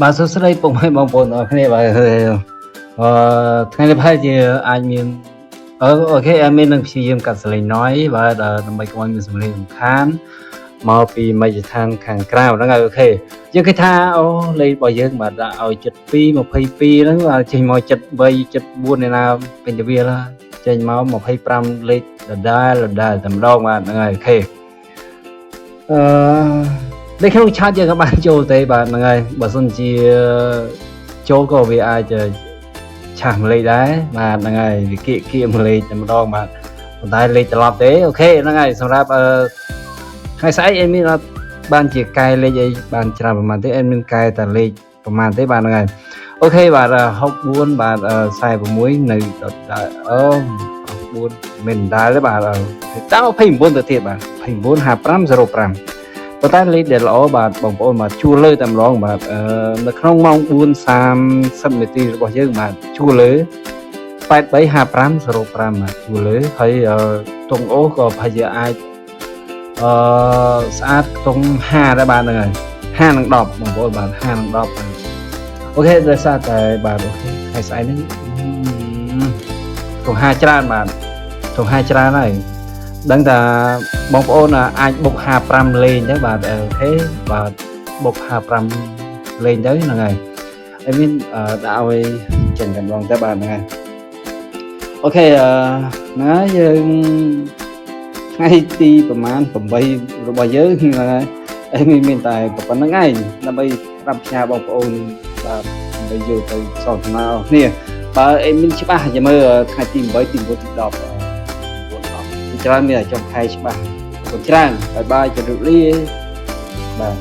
បាទសួស្តីពុកម៉ែបងប្អូនអរគ្នាបាទថ្ងៃនេះប្រហែលជាអាចមានអូខេអាចមាននឹងព្យាយាមកាត់សលេងណយបាទដើម្បីកុំឲ្យមានសំឡេងរំខានមកពីមជ្ឈដ្ឋានខាងក្រៅហ្នឹងហើយអូខេយើងគិតថាអូលេខរបស់យើងបាទដាក់ឲ្យ72 22ហ្នឹងបាទចេញមក73 74ឯណាពេញទៅវាចេញមក25លេខដដែលតែម្ដងបាទហ្នឹងហើយអូខេនៅក្នុងឆាតយើងក៏បានចូលទេបាទហ្នឹងហើយបើសិនជាចូលក៏វាអាចឆាស់មួយលេខដែរបាទហ្នឹងហើយវាគៀកមួយលេខតែម្ដងបាទប៉ុន្តែលេខត្រឡប់ទេអូខេហ្នឹងហើយសម្រាប់ថ្ងៃស្អែកអេមីនអត់បានជាកែលេខអីបានច្រើនប្រហែលទេអេមីនកែតែលេខប្រហែលទេបាទហ្នឹងហើយអូខេបាទ64បាទ46នៅ4មិនដែរទេបាទតាម29ទៅទៀតបាទ29 55 05ប៉ុន្តែលេខដែលល្អបាទបងប្អូនបាទជួលលើតែម្ដងបាទនៅក្នុងម៉ោង 4:30 នាទីរបស់យើងបាទជួលលើ835505បាទជួលលើហើយតុងអូក៏ប្រហែលជាអាចស្អាតតុង5ដែរបាទហ្នឹងហើយ5និង10បងប្អូនបាទ5និង10អូខេដោយសារតែបាទអូខេថ្ងៃស្អែកនេះតុង5ច្រើនបាទតុង5ច្រើនហើយដឹងថាបងប្អូនអាចបុក55លេងទៅបាទអូខេបាទបុក55លេងទៅហ្នឹងហើយអីមានដាក់ឲ្យចេញតែម្ដងទៅបាទហ្នឹងហើយអូខេហ្នឹងហើយយើងថ្ងៃទីប្រហែល8របស់យើងហ្នឹងហើយអីមានតែប៉ុណ្្នឹងឯងដើម្បីប្រាប់ផ្សាយបងប្អូនបាទដើម្បីយកទៅសន្ទនាគ្នាបើអីមានច្បាស់ចាំមើលថ្ងៃទី8ទី9ទី10ច្រើនមានចុងខែច្បាស់អរគុណច្រើនបាយបាយជម្រាបលាបាទ